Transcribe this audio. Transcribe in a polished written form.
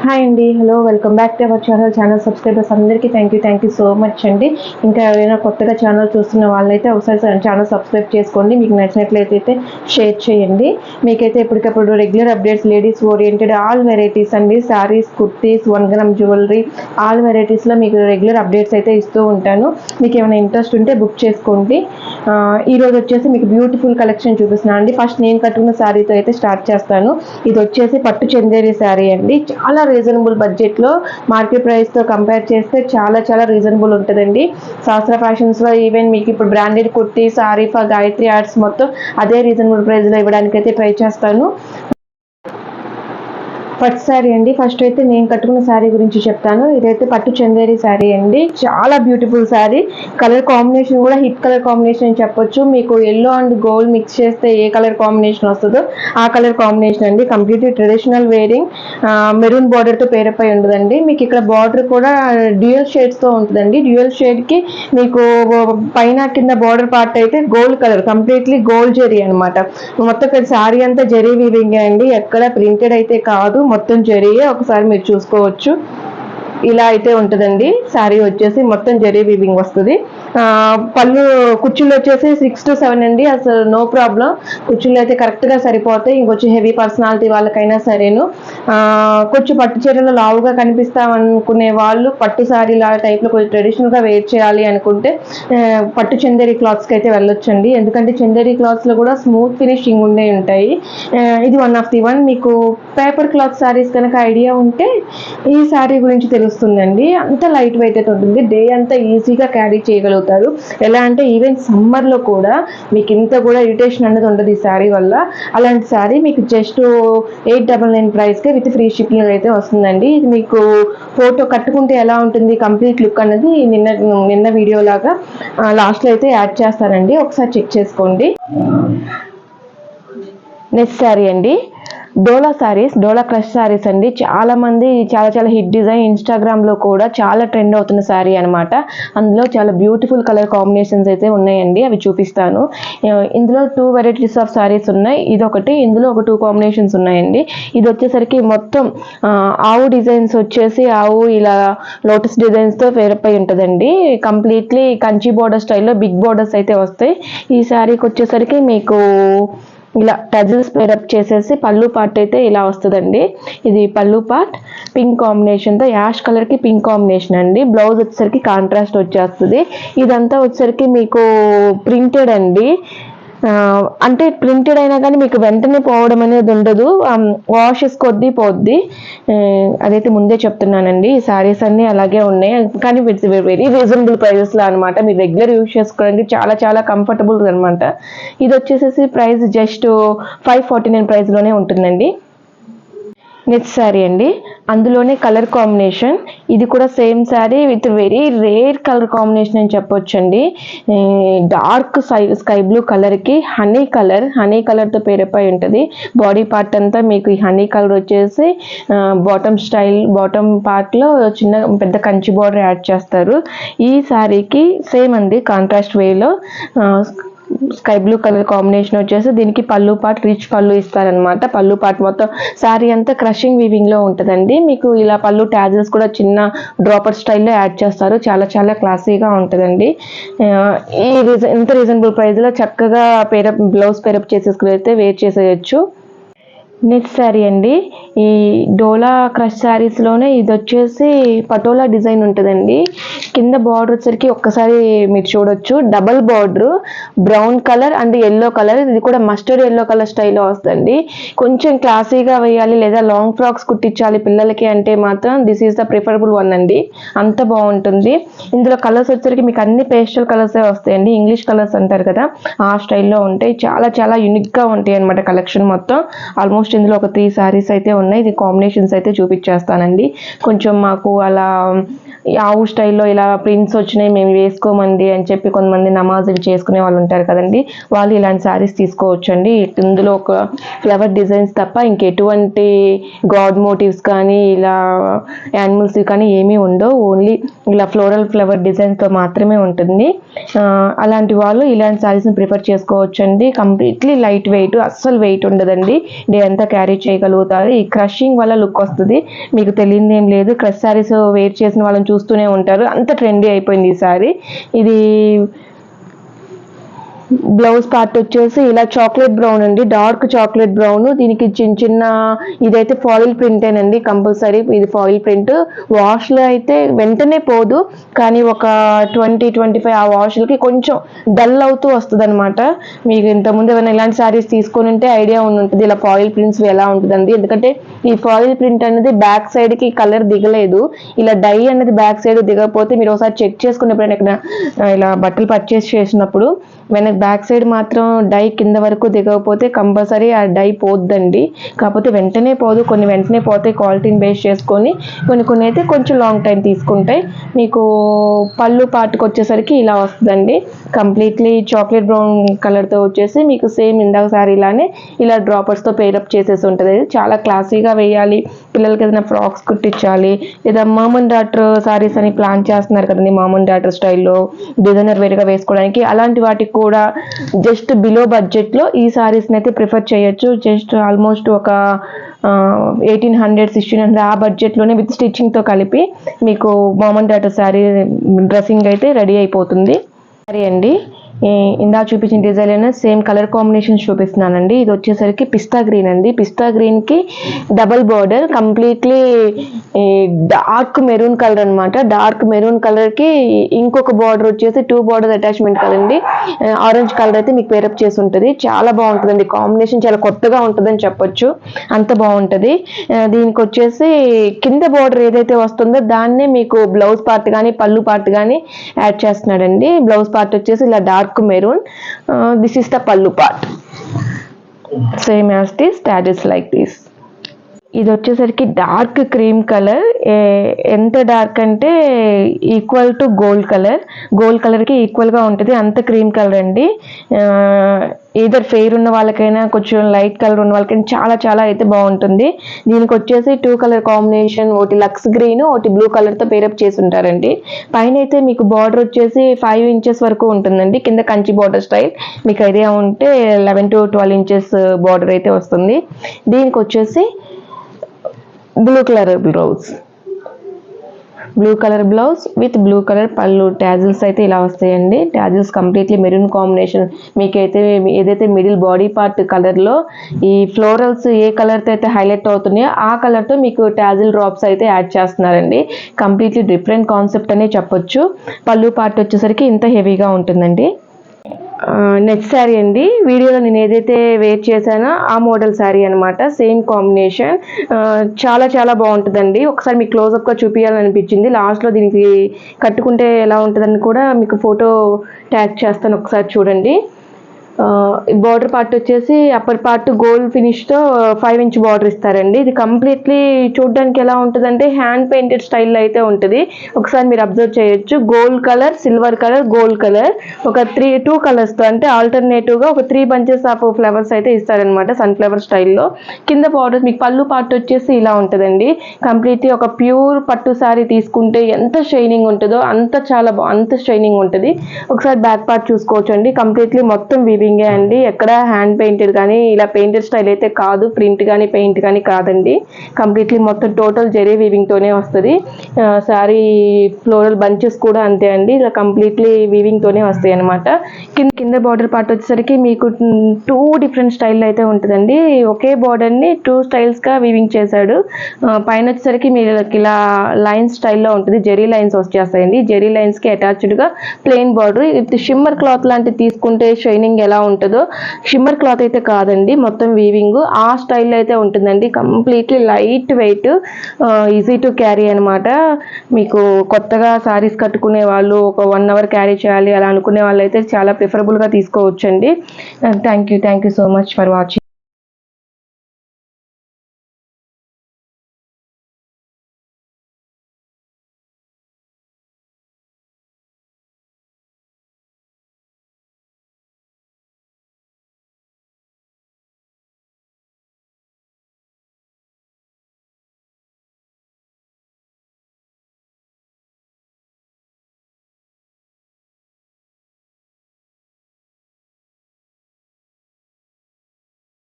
Hi అండి, hello, welcome back to our channel subscribers అందరికీ thank you so much అండి. ఇంకా ఎవరైనా కొత్తగా ఛానల్ చూస్తున్న వాళ్ళైతే ఒకసారి ఛానల్ సబ్స్క్రైబ్ చేసుకోండి. మీకు నచ్చినట్లయితే షేర్ చేయండి. మీకైతే ఎప్పటికప్పుడు regular updates, ladies oriented all varieties అండి, saris, kurtis, 1 gram jewellery, all వెరైటీస్లో మీకు రెగ్యులర్ అప్డేట్స్ అయితే ఇస్తూ ఉంటాను. మీకు ఏమైనా ఇంట్రెస్ట్ ఉంటే బుక్ చేసుకోండి. ఈరోజు వచ్చేసి మీకు బ్యూటిఫుల్ కలెక్షన్ చూపిస్తున్నాను అండి. ఫస్ట్ నేను కట్టుకున్న శారీతో అయితే స్టార్ట్ చేస్తాను. ఇది వచ్చేసి పట్టు చందేరి శారీ అండి. చాలా రీజనబుల్ బడ్జెట్లో, మార్కెట్ ప్రైస్తో కంపేర్ చేస్తే చాలా రీజనబుల్ ఉంటుందండి. శాస్త్ర ఫ్యాషన్స్లో ఈవెన్ మీకు ఇప్పుడు బ్రాండెడ్ కుర్తీ, సారీఫా, గాయత్రి ఆర్ట్స్ మొత్తం అదే రీజనబుల్ ప్రైస్లో ఇవ్వడానికైతే ట్రై చేస్తాను. పట్టు శారీ అండి. ఫస్ట్ అయితే నేను కట్టుకున్న శారీ గురించి చెప్తాను. ఇదైతే పట్టు చందేరి శారీ అండి. చాలా బ్యూటిఫుల్ శారీ. కలర్ కాంబినేషన్ కూడా హిట్ కలర్ కాంబినేషన్ అని చెప్పొచ్చు. మీకు ఎల్లో అండ్ గోల్డ్ మిక్స్ చేస్తే ఏ కలర్ కాంబినేషన్ వస్తుందో ఆ కలర్ కాంబినేషన్ అండి. కంప్లీట్లీ ట్రెడిషనల్ వేరింగ్, మెరూన్ బార్డర్తో పేరపై ఉండదండి. మీకు ఇక్కడ బార్డర్ కూడా డ్యూయల్ షేడ్స్తో ఉంటుందండి. డ్యూయల్ షేడ్కి మీకు పైన కింద బార్డర్ పార్ట్ అయితే gold colour, completely gold zari అనమాట. మొత్తం శారీ అంతా జెరీ వీవింగ్ అండి. ఎక్కడ ప్రింటెడ్ అయితే కాదు, మొత్తం జరీయే. ఒకసారి మీరు చూసుకోవచ్చు. ఇలా అయితే ఉంటుందండి. శారీ వచ్చేసి మొత్తం జరీ వీవింగ్ వస్తుంది. పళ్ళు కుర్చీలు వచ్చేసి 6 to 7 అండి. అసలు నో ప్రాబ్లం, కుర్చీలు అయితే కరెక్ట్గా సరిపోతాయి. ఇంకొంచెం హెవీ పర్సనాలిటీ వాళ్ళకైనా సరేను. కొంచెం పట్టు చీరలో లావుగా కనిపిస్తామనుకునే వాళ్ళు పట్టు శారీ లా టైప్లో కొంచెం ట్రెడిషనల్గా వేర్ చేయాలి అనుకుంటే పట్టు చందేరి క్లాత్స్కి అయితే వెళ్ళొచ్చండి. ఎందుకంటే చందేరి క్లాత్స్లో కూడా స్మూత్ ఫినిషింగ్ ఉండే ఉంటాయి. ఇది వన్ ఆఫ్ ది వన్. మీకు పేపర్ క్లాత్ శారీస్ కనుక ఐడియా ఉంటే ఈ శారీ గురించి తెలుస్తుందండి. అంత లైట్ వెయిట్ అయితే ఉంటుంది. డే అంతా ఈజీగా క్యారీ చేయగలుగుతారు. ఎలా అంటే ఈవెన్ సమ్మర్లో కూడా మీకు ఇంత కూడా ఇరిటేషన్ అనేది ఉండదు ఈ శారీ వల్ల. అలాంటి శారీ మీకు జస్ట్ 899 ప్రైస్కే విత్ ఫ్రీ షిప్పింగ్ అయితే వస్తుందండి. ఇది మీకు ఫోటో కట్టుకుంటే ఎలా ఉంటుంది కంప్లీట్ లుక్ అనేది నిన్న వీడియో లాగా లాస్ట్లో అయితే యాడ్ చేస్తానండి. ఒకసారి చెక్ చేసుకోండి. నెక్స్ట్ శారీ అండి, డోలా శారీస్, డోలా క్రష్ శారీస్ అండి. చాలామంది చాలా హిట్ డిజైన్, ఇన్స్టాగ్రామ్లో కూడా చాలా ట్రెండ్ అవుతున్న శారీ అనమాట. అందులో చాలా బ్యూటిఫుల్ కలర్ కాంబినేషన్స్ అయితే ఉన్నాయండి, అవి చూపిస్తాను. ఇందులో 2 వెరైటీస్ ఆఫ్ శారీస్ ఉన్నాయి. ఇదొకటి, ఇందులో ఒక 2 కాంబినేషన్స్ ఉన్నాయండి. ఇది వచ్చేసరికి మొత్తం ఆవు డిజైన్స్ వచ్చేసి ఆవు ఇలా లోటస్ డిజైన్స్తో వేరపై ఉంటుందండి. కంప్లీట్లీ కంచి బోర్డర్ స్టైల్లో బిగ్ బోర్డర్స్ అయితే వస్తాయి. ఈ శారీకి వచ్చేసరికి మీకు ఇలా టజిల్స్ పేరప్ చేసేసి పళ్ళు పార్ట్ అయితే ఇలా వస్తుందండి. ఇది పళ్ళు పార్ట్ పింక్ కాంబినేషన్తో, యాష్ కలర్కి పింక్ కాంబినేషన్ అండి. బ్లౌజ్ వచ్చేసరికి కాంట్రాస్ట్ వచ్చేస్తుంది. ఇదంతా వచ్చేసరికి మీకు ప్రింటెడ్ అండి. అంటే ప్రింటెడ్ అయినా కానీ మీకు వెంటనే పోవడం అనేది ఉండదు, వాషెస్ కొద్దీ పోద్ది. అదైతే ముందే చెప్తున్నానండి. ఈ శారీస్ అన్నీ అలాగే ఉన్నాయి, కానీ విత్ వెరీ రీజనబుల్ ప్రైజెస్లో అనమాట. మీరు రెగ్యులర్ యూజ్ చేసుకోవడానికి చాలా కంఫర్టబుల్ అనమాట. ఇది వచ్చేసేసి ప్రైస్ జస్ట్ 549 ప్రైస్లోనే ఉంటుందండి. నెక్స్ట్ శారీ అండి, అందులోనే కలర్ కాంబినేషన్. ఇది కూడా same sari with very rare colour combination అని చెప్పొచ్చండి. డార్క్ స్కై బ్లూ కలర్కి హనీ కలర్తో పేరపై ఉంటుంది. బాడీ పార్ట్ అంతా మీకు ఈ హనీ కలర్ వచ్చేసి బాటమ్ పార్ట్లో పెద్ద కంచి బార్డర్ యాడ్ చేస్తారు. ఈ శారీకి సేమ్ అండి, కాంట్రాస్ట్ వేలో స్కై బ్లూ కలర్ కాంబినేషన్ వచ్చేసి దీనికి పళ్ళు పార్ట్ రిచ్ పళ్ళు ఇస్తారనమాట. పళ్ళు పార్ట్ మొత్తం శారీ అంతా క్రషింగ్ వీవింగ్ లో ఉంటుందండి. మీకు ఇలా పళ్ళు ట్యాజిల్స్ కూడా చిన్న డ్రాపర్ స్టైల్లో యాడ్ చేస్తారు. చాలా క్లాసీగా ఉంటుందండి. ఇంత రీజనబుల్ ప్రైస్ లో చక్కగా బ్లౌజ్ పేరప్ చేసేసుకుని అయితే వేర్ చేసేయచ్చు. నెక్స్ట్ శారీ అండి, ఈ డోలా క్రష్ శారీస్లోనే ఇది వచ్చేసి పటోలా డిజైన్ ఉంటుందండి. కింద బార్డర్ వచ్చరికి ఒక్కసారి మీరు చూడొచ్చు, double border, brown colour and yellow colour. ఇది కూడా మస్టర్డ్ ఎల్లో కలర్ స్టైల్లో వస్తుంది. కొంచెం క్లాసీగా వేయాలి లేదా లాంగ్ ఫ్రాక్స్ కుట్టించాలి పిల్లలకి అంటే మాత్రం this is the preferable one అండి. అంత బాగుంటుంది. ఇందులో కలర్స్ వచ్చరికి మీకు అన్ని పేస్టల్ కలర్సే వస్తాయండి. ఇంగ్లీష్ కలర్స్ అంటారు కదా, ఆ స్టైల్లో ఉంటాయి. చాలా యూనిక్గా ఉంటాయి అనమాట కలెక్షన్ మొత్తం. ఆల్మోస్ట్ ఇందులో ఒక 3 శారీస్ అయితే ఉన్నాయి. ఇది కాంబినేషన్స్ అయితే చూపించేస్తానండి. కొంచెం మాకు అలా ఆవు స్టైల్లో ఇలా ప్రింట్స్ వచ్చినాయి మేము వేసుకోమండి అని చెప్పి కొంతమంది నమాజులు చేసుకునే వాళ్ళు ఉంటారు కదండి, వాళ్ళు ఇలాంటి శారీస్ తీసుకోవచ్చండి. ఇందులో ఒక ఫ్లవర్ డిజైన్స్ తప్ప ఇంకెటువంటి గాడ్ మోటివ్స్ కానీ ఇలా యానిమల్స్ కానీ ఏమీ ఉండవు, ఓన్లీ ఇలా ఫ్లోరల్ ఫ్లవర్ డిజైన్స్తో మాత్రమే ఉంటుంది. అలాంటి వాళ్ళు ఇలాంటి శారీస్ని ప్రిఫర్ చేసుకోవచ్చండి. కంప్లీట్లీ లైట్ వెయిట్, అస్సలు వెయిట్ ఉండదండి, డే అంతా క్యారీ చేయగలుగుతారు. ఈ క్రషింగ్ వల్ల లుక్ వస్తుంది, మీకు తెలియదు ఏం లేదు. క్రష్ శారీస్ వేర్ చేసిన వాళ్ళని చూస్తూనే ఉంటారు, అంత ట్రెండీ అయిపోయింది ఈ శారీ. ఇది బ్లౌజ్ పార్ట్ వచ్చేసి ఇలా చాక్లెట్ బ్రౌన్ అండి, డార్క్ చాక్లెట్ బ్రౌన్. దీనికి చిన్న చిన్న ఇదైతే ఫాయిల్ ప్రింటేనండి కంపల్సరీ. ఇది ఫాయిల్ ప్రింట్, వాష్లో అయితే వెంటనే పోదు, కానీ ఒక 20-25 ఆ వాష్లకి కొంచెం డల్ అవుతూ వస్తుంది అనమాట. మీకు ఇంతకుముందు ఏమైనా ఇలాంటి శారీస్ తీసుకొని ఉంటే ఐడియా ఉంటుంది ఇలా ఫాయిల్ ప్రింట్స్ ఎలా ఉంటుందండి. ఎందుకంటే ఈ ఫాయిల్ ప్రింట్ అనేది బ్యాక్ సైడ్కి కలర్ దిగలేదు, ఇలా డై అనేది బ్యాక్ సైడ్ దిగకపోతే మీరు ఒకసారి చెక్ చేసుకున్నప్పుడు ఎక్కడ ఇలా బట్టలు పర్చేస్ చేసినప్పుడు వెనక బ్యాక్ సైడ్ మాత్రం డై కింద వరకు దిగకపోతే కంపల్సరీ ఆ డై పోద్దండి. కాకపోతే వెంటనే పోదు, కొన్ని వెంటనే పోతాయి క్వాలిటీని బేస్ చేసుకొని, కొన్ని అయితే కొంచెం లాంగ్ టైం తీసుకుంటాయి. మీకు పళ్ళు పార్ట్కి వచ్చేసరికి ఇలా వస్తుందండి, కంప్లీట్లీ చాక్లెట్ బ్రౌన్ కలర్తో వచ్చేసి మీకు సేమ్ ఇందాక సారీ ఇలానే ఇలా డ్రాపర్స్తో పేరప్ చేసేసి ఉంటుంది. చాలా క్లాసీగా వేయాలి, పిల్లలకి ఏదైనా ఫ్రాక్స్ కుట్టించాలి, లేదా మామ్ అండ్ డాటర్ సారీస్ అని ప్లాన్ చేస్తున్నారు కదండి, మామ్ అండ్ డాటర్ స్టైల్లో డిజైనర్ వేర్గా వేసుకోవడానికి, అలాంటి వాటికి కూడా జస్ట్ బిలో బడ్జెట్లో ఈ సారీస్ని అయితే ప్రిఫర్ చేయొచ్చు. జస్ట్ ఆల్మోస్ట్ ఒక 1800-1600 ఆ బడ్జెట్లోనే విత్ స్టిచ్చింగ్తో కలిపి మీకు mom and daughter sari dressing అయితే రెడీ అయిపోతుంది. సరే అండి, ఇందాక చూపించిన డిజైన్ సేమ్ కలర్ కాంబినేషన్ చూపిస్తున్నానండి. ఇది వచ్చేసరికి పిస్తా గ్రీన్ అండి, పిస్తా గ్రీన్కి double border, completely dark maroon colour అనమాట. డార్క్ మెరూన్ కలర్కి ఇంకొక బార్డర్ వచ్చేసి 2 బార్డర్ అటాచ్మెంట్ కదండి, ఆరెంజ్ కలర్ అయితే మీకు పేరప్ చేసి ఉంటుంది. చాలా బాగుంటుందండి కాంబినేషన్, చాలా కొత్తగా ఉంటుందని చెప్పొచ్చు, అంత బాగుంటుంది. దీనికి వచ్చేసి కింద బార్డర్ ఏదైతే వస్తుందో దాన్నే మీకు బ్లౌజ్ పార్ట్ కానీ పళ్ళు పార్ట్ కానీ యాడ్ చేస్తున్నాడండి. బ్లౌజ్ పార్ట్ వచ్చేసి ఇలా dark maroon, this is the pallu part, same as this, that is like this. ఇది వచ్చేసరికి డార్క్ క్రీమ్ కలర్, ఎంత డార్క్ అంటే ఈక్వల్ టు గోల్డ్ కలర్కి ఈక్వల్గా ఉంటుంది, అంత క్రీమ్ కలర్ అండి. ఏదర్ ఫెయిర్ ఉన్న వాళ్ళకైనా కొంచెం లైట్ కలర్ ఉన్న వాళ్ళకైనా చాలా చాలా అయితే బాగుంటుంది. దీనికి వచ్చేసి 2 కలర్ కాంబినేషన్, ఒకటి లక్స్ గ్రీన్, ఒకటి బ్లూ కలర్తో పేరప్ చేసి ఉంటారండి. పైన అయితే మీకు బార్డర్ వచ్చేసి 5 ఇంచెస్ వరకు ఉంటుందండి, కింద కంచి బార్డర్ స్టైల్, మీకు ఐడియా ఉంటే 11-12 ఇంచెస్ బార్డర్ అయితే వస్తుంది. దీనికి వచ్చేసి blue colour blouse with blue colour పళ్ళు, టాజిల్స్ అయితే ఇలా వస్తాయండి. టాజిల్స్ కంప్లీట్లీ మెరూన్ కాంబినేషన్, మీకైతే ఏదైతే మిడిల్ బాడీ పార్ట్ కలర్లో ఈ ఫ్లోరల్స్ ఏ కలర్తో అయితే హైలైట్ అవుతున్నాయో ఆ కలర్తో మీకు టాజిల్ డ్రాప్స్ అయితే యాడ్ చేస్తున్నారండి. కంప్లీట్లీ డిఫరెంట్ కాన్సెప్ట్ అనే చెప్పొచ్చు. పళ్ళు పార్ట్ వచ్చేసరికి ఇంత హెవీగా ఉంటుందండి. నెక్స్ట్ శారీ అండి, వీడియోలో నేను ఏదైతే వేర్ చేశానో ఆ మోడల్ శారీ అనమాట, సేమ్ కాంబినేషన్, చాలా చాలా బాగుంటుందండి. ఒకసారి మీకు క్లోజప్గా చూపించాలనిపించింది, లాస్ట్లో దీనికి కట్టుకుంటే ఎలా ఉంటుందని కూడా మీకు ఫోటో ట్యాగ్ చేస్తాను, ఒకసారి చూడండి. బార్డర్ పార్ట్ వచ్చేసి అప్పర్ పార్ట్ గోల్డ్ ఫినిష్తో 5 ఇంచ్ బార్డర్ ఇస్తారండి. ఇది కంప్లీట్లీ చూడడానికి ఎలా ఉంటుందంటే హ్యాండ్ పెయింటెడ్ స్టైల్లో అయితే ఉంటుంది. ఒకసారి మీరు అబ్జర్వ్ చేయొచ్చు, gold colour, silver colour, gold colour, ఒక 2 కలర్స్తో అంటే ఆల్టర్నేటివ్గా ఒక 3 బంచెస్ ఆఫ్ ఫ్లవర్స్ అయితే ఇస్తారనమాట, సన్ఫ్లవర్ స్టైల్లో. కింద బార్డర్ మీకు పళ్ళు పార్ట్ వచ్చేసి ఇలా ఉంటుందండి. కంప్లీట్లీ ఒక ప్యూర్ పట్టు శారీ తీసుకుంటే ఎంత షైనింగ్ ఉంటుందో అంత షైనింగ్ ఉంటుంది. ఒకసారి బ్యాక్ పార్ట్ చూసుకోవచ్చు అండి, కంప్లీట్లీ మొత్తం వీవింగ్ అండి, ఎక్కడ హ్యాండ్ పెయింటెడ్ కానీ ఇలా పెయింటెడ్ స్టైల్ అయితే కాదు, ప్రింట్ కానీ పెయింట్ కానీ కాదండి. కంప్లీట్లీ మొత్తం టోటల్ జరీ వీవింగ్తోనే వస్తుంది. శారీ ఫ్లోరల్ బంచెస్ కూడా అంతే అండి, ఇలా కంప్లీట్లీ వీవింగ్తోనే వస్తాయి అనమాట. కింద బార్డర్ పార్ట్ వచ్చేసరికి మీకు 2 డిఫరెంట్ స్టైల్ అయితే ఉంటుందండి. ఒకే బార్డర్ని 2 స్టైల్స్గా వీవింగ్ చేశాడు. పైన వచ్చేసరికి మీరు ఇలా లైన్స్ స్టైల్లో ఉంటుంది, జెరీ లైన్స్ వచ్చేస్తాయండి. జెరీ లైన్స్కి అటాచ్డ్గా ప్లెయిన్ బార్డర్. ఇది షిమ్మర్ క్లాత్ లాంటివి తీసుకుంటే షైనింగ్ ఎలా ఉంటుందో, షిమ్మర్ క్లాత్ అయితే కాదండి, మొత్తం వీవింగ్ ఆ స్టైల్లో అయితే ఉంటుందండి. Completely light weight, easy to carry అనమాట. మీకు కొత్తగా సారీస్ కట్టుకునే వాళ్ళు ఒక 1 అవర్ క్యారీ చేయాలి అలా అనుకునే వాళ్ళు అయితే చాలా ప్రిఫరబుల్గా తీసుకోవచ్చండి. Thank you so much for watching.